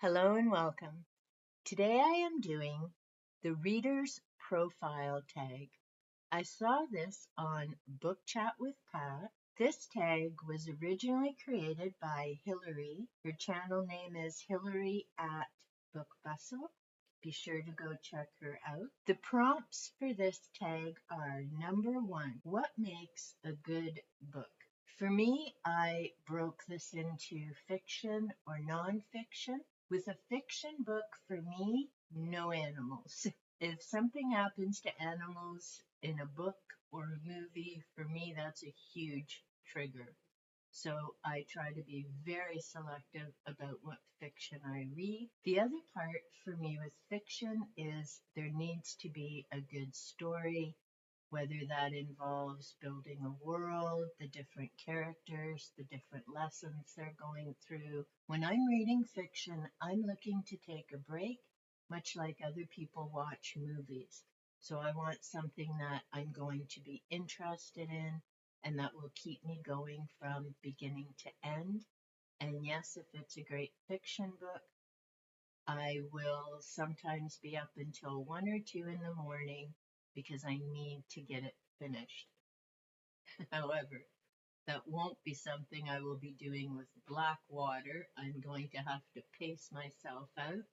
Hello and welcome. Today I am doing the Reader's Profile tag. I saw this on Book Chat with Pat. This tag was originally created by Hilary. Her channel name is Hilary at Bustle. Be sure to go check her out. The prompts for this tag are number one, what makes a good book? For me, I broke this into fiction or nonfiction. With a fiction book, for me, no animals. If something happens to animals in a book or a movie, for me, that's a huge trigger. So I try to be very selective about what fiction I read. The other part for me with fiction is there needs to be a good story, whether that involves building a world, the different characters, the different lessons they're going through. When I'm reading fiction, I'm looking to take a break, much like other people watch movies. So I want something that I'm going to be interested in and that will keep me going from beginning to end. And yes, if it's a great fiction book, I will sometimes be up until 1 or 2 in the morning because I need to get it finished. However, that won't be something I will be doing with Blackwater. I'm going to have to pace myself out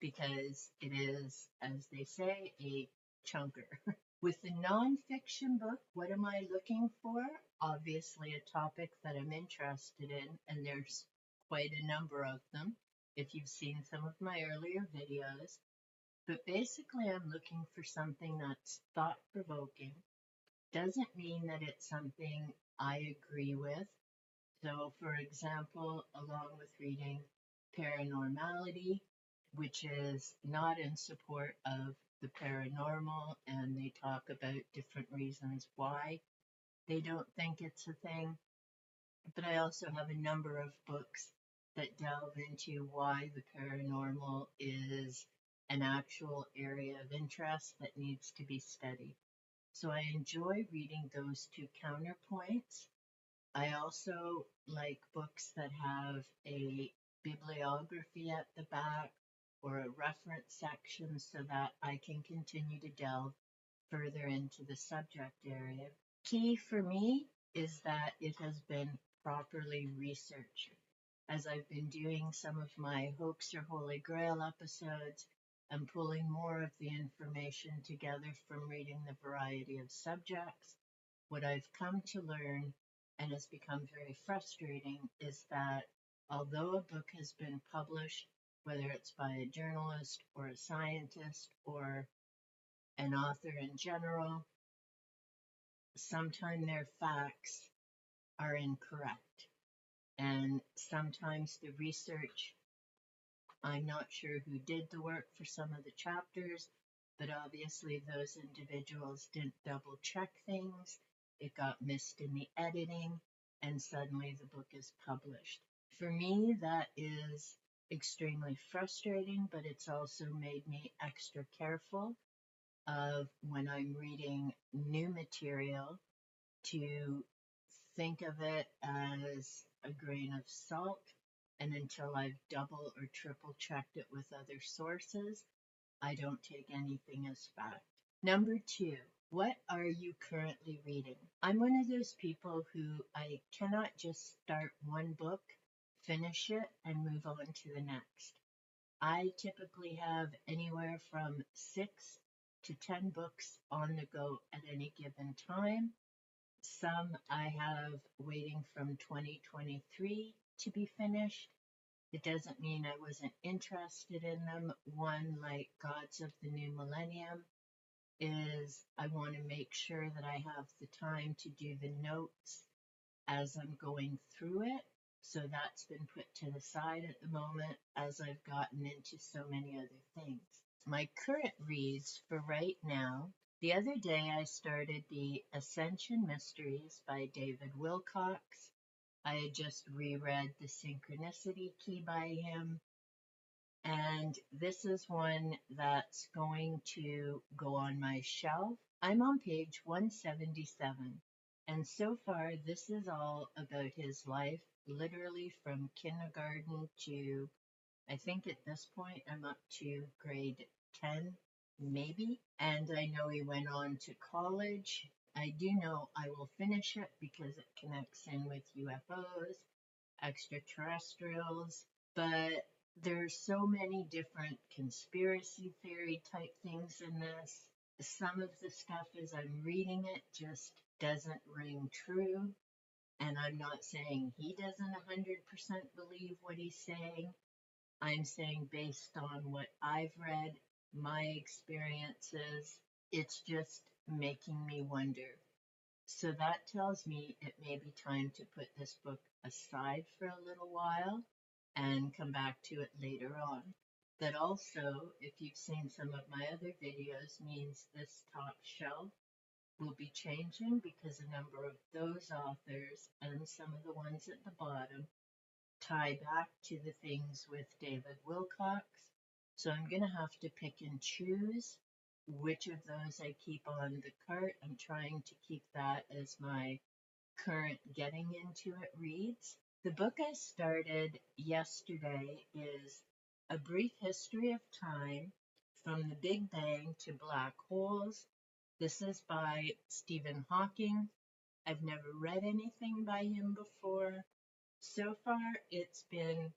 because it is, as they say, a chunker. With the nonfiction book, what am I looking for? Obviously, a topic that I'm interested in, and there's quite a number of them if you've seen some of my earlier videos. But basically, I'm looking for something that's thought provoking. Doesn't mean that it's something I agree with. So, for example, along with reading Paranormality, which is not in support of the paranormal, and they talk about different reasons why they don't think it's a thing. But I also have a number of books that delve into why the paranormal is an actual area of interest that needs to be studied. So I enjoy reading those two counterpoints. I also like books that have a bibliography at the back or a reference section so that I can continue to delve further into the subject area. Key for me is that it has been properly researched. As I've been doing some of my Hoax or Holy Grail episodes, I'm pulling more of the information together from reading the variety of subjects. What I've come to learn, and has become very frustrating, is that although a book has been published, whether it's by a journalist or a scientist or an author in general, sometimes their facts are incorrect. And sometimes the research, I'm not sure who did the work for some of the chapters, but obviously those individuals didn't double check things. It got missed in the editing, and suddenly the book is published. For me, that is extremely frustrating, but it's also made me extra careful of when I'm reading new material to think of it as a grain of salt, and until I've double or triple checked it with other sources, I don't take anything as fact. Number two, what are you currently reading? I'm one of those people who I cannot just start one book, finish it, and move on to the next. I typically have anywhere from 6 to 10 books on the go at any given time. Some I have waiting from 2023 to be finished. It doesn't mean I wasn't interested in them. One, like Gods of the New Millennium, is I want to make sure that I have the time to do the notes as I'm going through it. So that's been put to the side at the moment as I've gotten into so many other things. My current reads for right now, the other day I started the Ascension Mysteries by David Wilcox. I had just reread The Synchronicity Key by him, and this is one that's going to go on my shelf. I'm on page 177, and so far this is all about his life, literally from kindergarten to I think at this point I'm up to grade 10, maybe. And I know he went on to college. I do know I will finish it because it connects in with UFOs, extraterrestrials, but there's so many different conspiracy theory type things in this. Some of the stuff as I'm reading it just doesn't ring true. And I'm not saying he doesn't 100% believe what he's saying. I'm saying based on what I've read, my experiences, it's just making me wonder. So that tells me it may be time to put this book aside for a little while and come back to it later on. That also, if you've seen some of my other videos, means this top shelf will be changing because a number of those authors and some of the ones at the bottom tie back to the things with David Wilcox. So I'm going to have to pick and choose which of those I keep on the cart. I'm trying to keep that as my current getting into it reads. The book I started yesterday is A Brief History of Time from the Big Bang to Black Holes. This is by Stephen Hawking. I've never read anything by him before. So far, it's been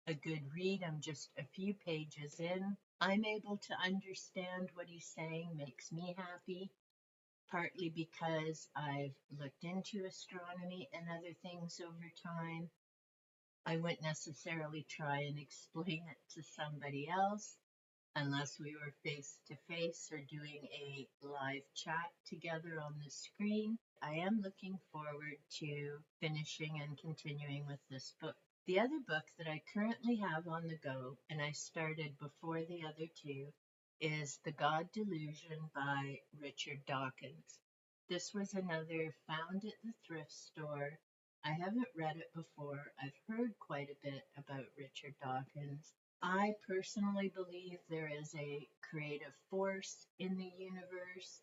a good read. I'm just a few pages in. I'm able to understand what he's saying, makes me happy, partly because I've looked into astronomy and other things over time. I wouldn't necessarily try and explain it to somebody else unless we were face to face or doing a live chat together on the screen. I am looking forward to finishing and continuing with this book. The other book that I currently have on the go, and I started before the other two, is The God Delusion by Richard Dawkins. This was another found at the thrift store. I haven't read it before. I've heard quite a bit about Richard Dawkins. I personally believe there is a creative force in the universe.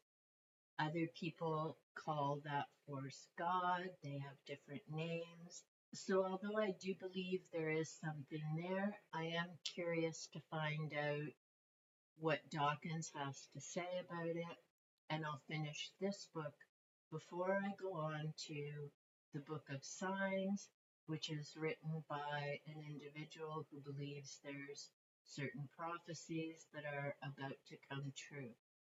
Other people call that force God. They have different names. So, although I do believe there is something there, I am curious to find out what Dawkins has to say about it. And I'll finish this book before I go on to the Book of Signs, which is written by an individual who believes there's certain prophecies that are about to come true.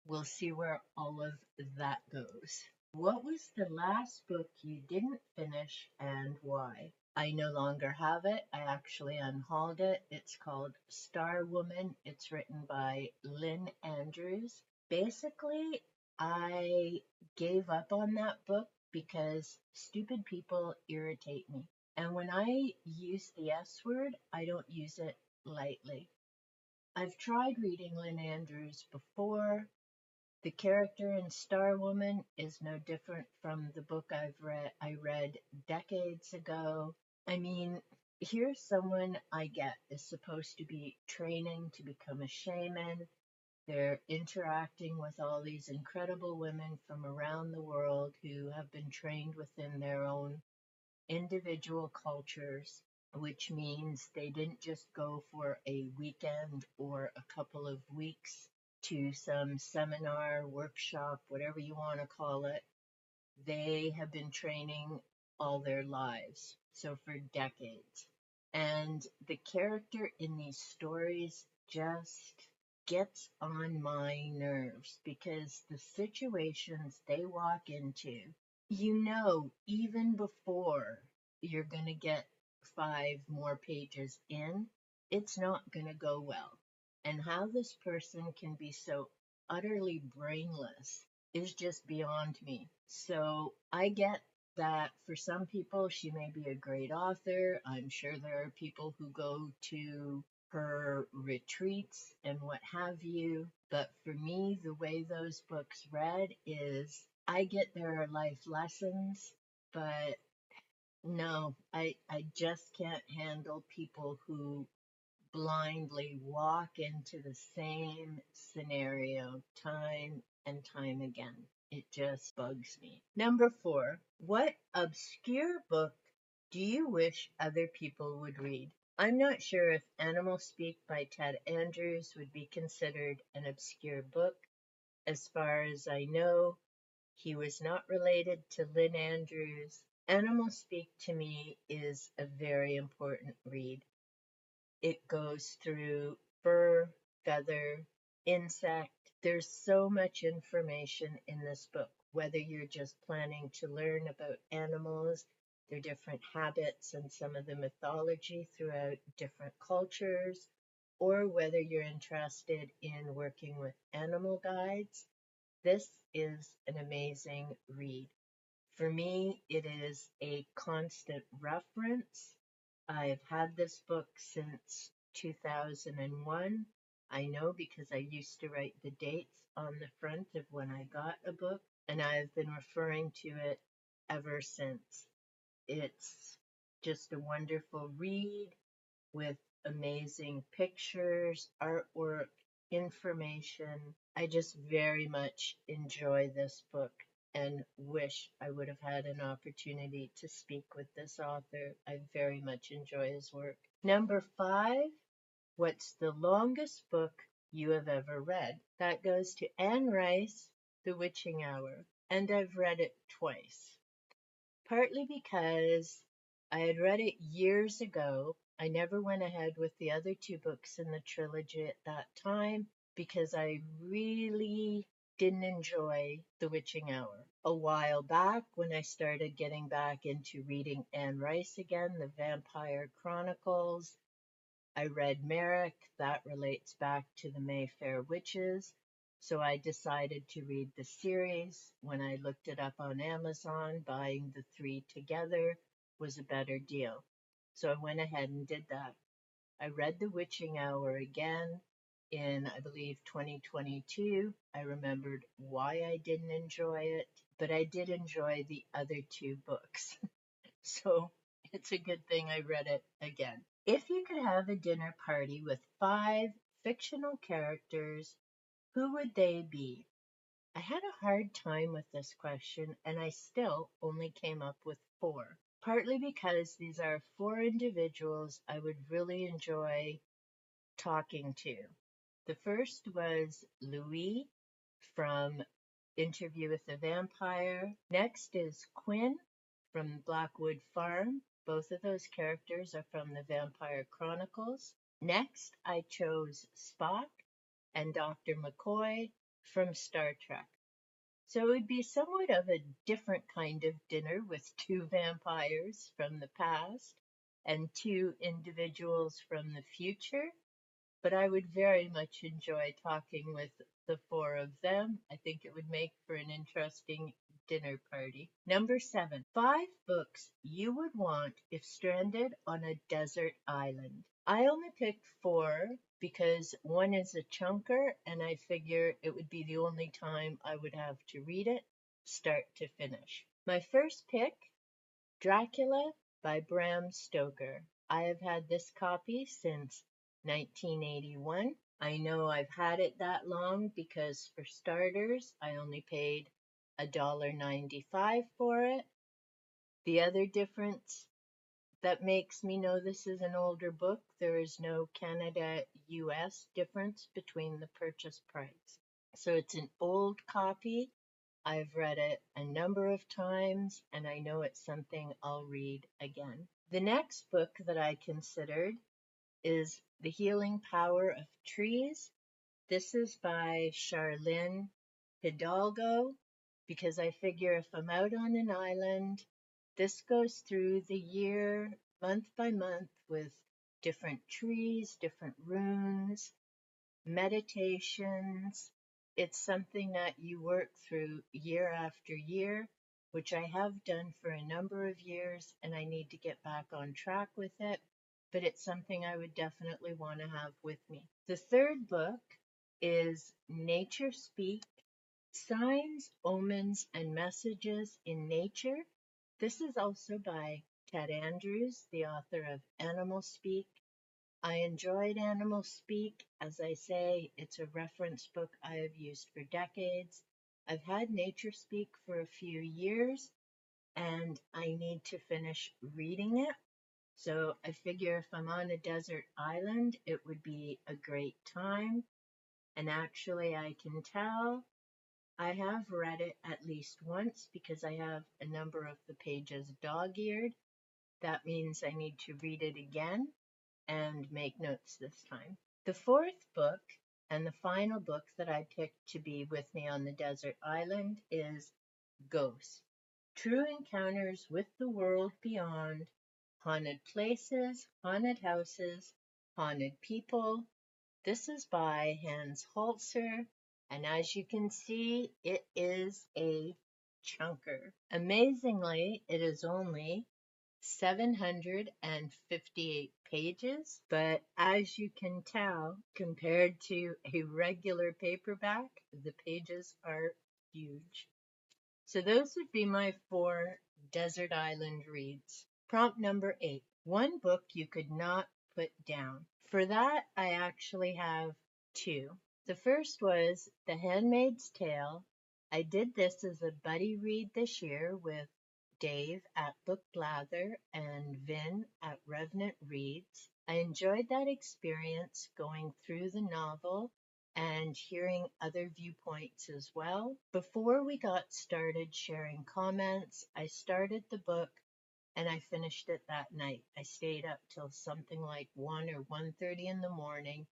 We'll see where all of that goes. What was the last book you didn't finish and why? I no longer have it. I actually unhauled it. It's called Star Woman. It's written by Lynn Andrews. Basically, I gave up on that book because stupid people irritate me. And when I use the S word, I don't use it lightly. I've tried reading Lynn Andrews before. The character in Star Woman is no different from the book I read decades ago. I mean, here's someone I get is supposed to be training to become a shaman. They're interacting with all these incredible women from around the world who have been trained within their own individual cultures, which means they didn't just go for a weekend or a couple of weeks to some seminar, workshop, whatever you want to call it. They have been training all their lives, so for decades. And the character in these stories just gets on my nerves because the situations they walk into, even before you're going to get 5 more pages in, it's not going to go well. And how this person can be so utterly brainless is just beyond me. So I get that for some people, she may be a great author. I'm sure there are people who go to her retreats and what have you. But for me, the way those books read is I get there are life lessons, but no, I just can't handle people who blindly walk into the same scenario time and time again. It just bugs me. Number 4, what obscure book do you wish other people would read? I'm not sure if Animal Speak by Ted Andrews would be considered an obscure book. As far as I know, he was not related to Lynn Andrews. Animal Speak to me is a very important read. It goes through fur, feather, insect. There's so much information in this book, whether you're just planning to learn about animals, their different habits, and some of the mythology throughout different cultures, or whether you're interested in working with animal guides. This is an amazing read. For me, it is a constant reference. I've had this book since 2001. I know because I used to write the dates on the front of when I got a book, and I've been referring to it ever since. It's just a wonderful read with amazing pictures, artwork, information. I just very much enjoy this book and wish I would have had an opportunity to speak with this author. I very much enjoy his work. Number 5, what's the longest book you have ever read? That goes to Anne Rice, The Witching Hour, and I've read it twice. Partly because I had read it years ago. I never went ahead with the other 2 books in the trilogy at that time because I really didn't enjoy The Witching Hour. A while back, when I started getting back into reading Anne Rice again, The Vampire Chronicles, I read Merrick, that relates back to the Mayfair Witches. So I decided to read the series. When I looked it up on Amazon, buying the 3 together was a better deal. So I went ahead and did that. I read The Witching Hour again in, I believe, 2022. I remembered why I didn't enjoy it, but I did enjoy the other 2 books. So it's a good thing I read it again. If you could have a dinner party with 5 fictional characters, who would they be? I had a hard time with this question, and I still only came up with 4. Partly because these are 4 individuals I would really enjoy talking to. The first was Louis from Interview with the Vampire. Next is Quinn from Blackwood Farm. Both of those characters are from the Vampire Chronicles. Next, I chose Spock and Dr. McCoy from Star Trek. So it would be somewhat of a different kind of dinner with 2 vampires from the past and 2 individuals from the future, but I would very much enjoy talking with the 4 of them. I think it would make for an interesting dinner party. Number 7, 5 books you would want if stranded on a desert island. I only picked 4 because one is a chunker, and I figure it would be the only time I would have to read it, start to finish. My first pick, Dracula by Bram Stoker. I have had this copy since 1981. I know I've had it that long because, for starters, I only paid $1.95 for it. The other difference that makes me know this is an older book, there is no Canada-US difference between the purchase price. So it's an old copy. I've read it a number of times, and I know it's something I'll read again. The next book that I considered is The Healing Power of Trees. This is by Charlene Hidalgo, because I figure if I'm out on an island, this goes through the year, month by month, with different trees, different runes, meditations. It's something that you work through year after year, which I have done for a number of years, and I need to get back on track with it, but it's something I would definitely want to have with me. The third book is Nature Speak, Signs, Omens, and Messages in Nature. This is also by Ted Andrews, the author of Animal Speak. I enjoyed Animal Speak. As I say, it's a reference book I have used for decades. I've had Nature Speak for a few years, and I need to finish reading it. So I figure if I'm on a desert island, it would be a great time. And actually, I can tell I have read it at least once because I have a number of the pages dog-eared. That means I need to read it again and make notes this time. The fourth book and the final book that I picked to be with me on the desert island is Ghosts. True encounters with the world beyond, haunted places, haunted houses, haunted people. This is by Hans Holzer, and as you can see, it is a chunker. Amazingly, it is only 758 pages, but as you can tell, compared to a regular paperback, the pages are huge. So those would be my 4 desert island reads. Prompt number 8. One book you could not put down. For that, I actually have 2. The first was The Handmaid's Tale. I did this as a buddy read this year with Dave at Book Blather and Vin at Revenant Reads. I enjoyed that experience going through the novel and hearing other viewpoints as well. Before we got started sharing comments, I started the book and I finished it that night. I stayed up till something like 1 or 1:30 in the morning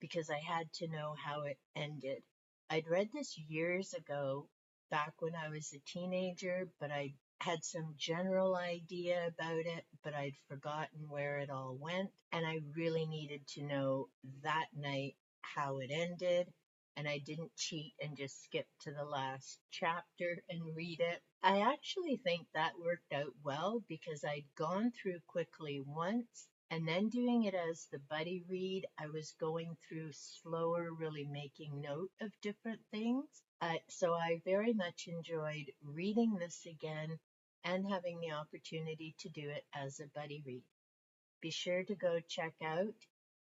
because I had to know how it ended. I'd read this years ago, back when I was a teenager, but I had some general idea about it, but I'd forgotten where it all went. And I really needed to know that night how it ended. And I didn't cheat and just skip to the last chapter and read it. I actually think that worked out well because I'd gone through quickly once, and then doing it as the buddy read, I was going through slower, really making note of different things. So I very much enjoyed reading this again and having the opportunity to do it as a buddy read. Be sure to go check out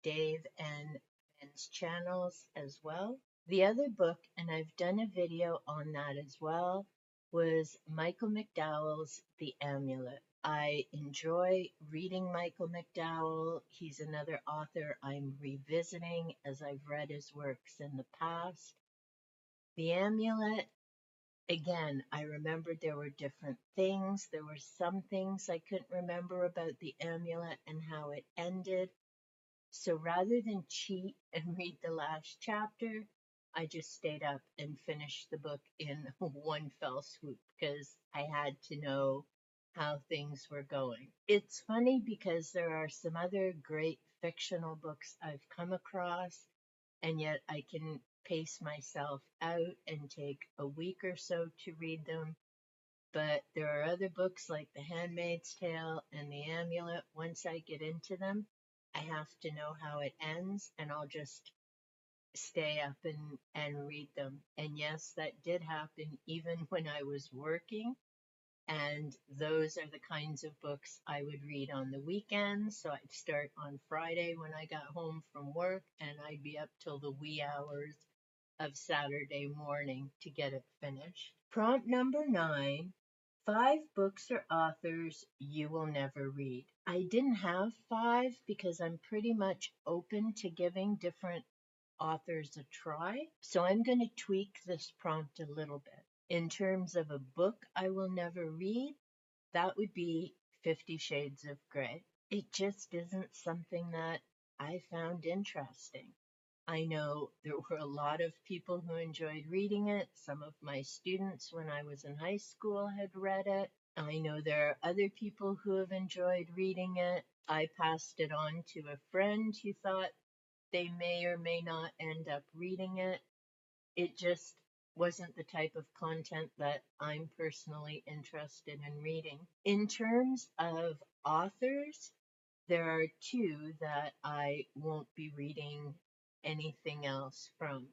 Dave and Ben's channels as well. The other book, and I've done a video on that as well, was Michael McDowell's The Amulet. I enjoy reading Michael McDowell. He's another author I'm revisiting as I've read his works in the past. The Amulet, again, I remembered there were different things. There were some things I couldn't remember about the amulet and how it ended. So rather than cheat and read the last chapter, I just stayed up and finished the book in one fell swoop because I had to know how things were going. It's funny because there are some other great fictional books I've come across, and yet I can pace myself out and take a week or so to read them. But there are other books like The Handmaid's Tale and The Amulet. Once I get into them, I have to know how it ends, and I'll just stay up and read them. And yes, that did happen even when I was working. And those are the kinds of books I would read on the weekends. So I'd start on Friday when I got home from work, and I'd be up till the wee hours of Saturday morning to get it finished. Prompt number 9, 5 books or authors you will never read. I didn't have 5 because I'm pretty much open to giving different authors a try. So I'm going to tweak this prompt a little bit. In terms of a book I will never read, that would be 50 Shades of Grey. It just isn't something that I found interesting. I know there were a lot of people who enjoyed reading it. Some of my students when I was in high school had read it. I know there are other people who have enjoyed reading it. I passed it on to a friend who thought they may or may not end up reading it. It just wasn't the type of content that I'm personally interested in reading. In terms of authors, there are 2 that I won't be reading anything else from.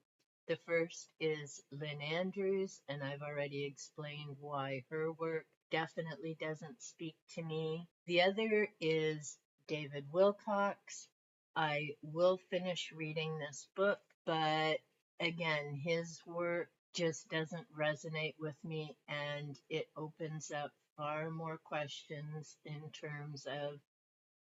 The first is Lynn Andrews, and I've already explained why her work definitely doesn't speak to me. The other is David Wilcox. I will finish reading this book, but again, his work just doesn't resonate with me, and it opens up far more questions in terms of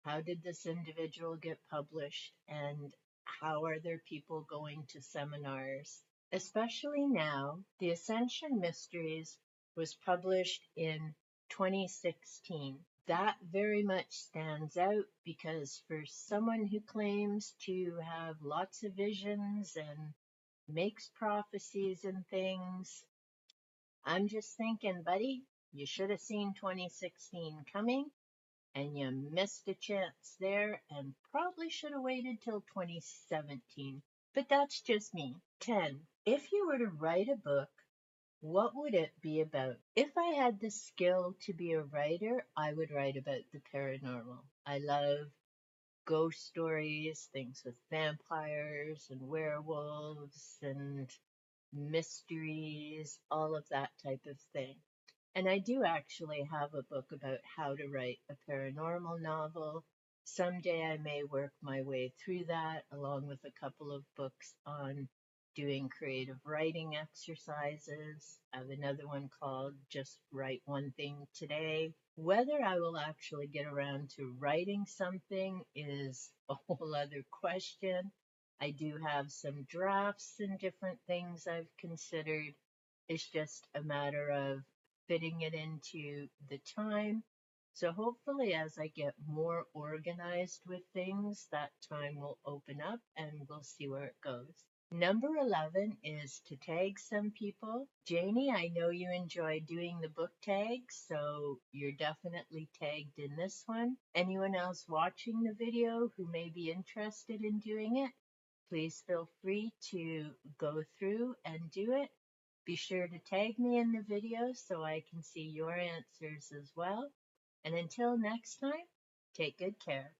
How did this individual get published? And how are there people going to seminars? Especially now, the Ascension Mysteries was published in 2016. That very much stands out because for someone who claims to have lots of visions and makes prophecies and things, I'm just thinking, buddy, you should have seen 2016 coming and you missed a chance there and probably should have waited till 2017. But that's just me. 10. If you were to write a book, what would it be about? If I had the skill to be a writer, I would write about the paranormal. I love ghost stories, things with vampires and werewolves and mysteries, all of that type of thing. And I do actually have a book about how to write a paranormal novel. Someday I may work my way through that, along with a couple of books on doing creative writing exercises. I have another one called Just Write One Thing Today. Whether I will actually get around to writing something is a whole other question. I do have some drafts and different things I've considered. It's just a matter of fitting it into the time. So hopefully, as I get more organized with things, that time will open up and we'll see where it goes. Number 11 is to tag some people. Janie, I know you enjoy doing the book tags, so you're definitely tagged in this one. Anyone else watching the video who may be interested in doing it, please feel free to go through and do it. Be sure to tag me in the video so I can see your answers as well. And until next time, take good care.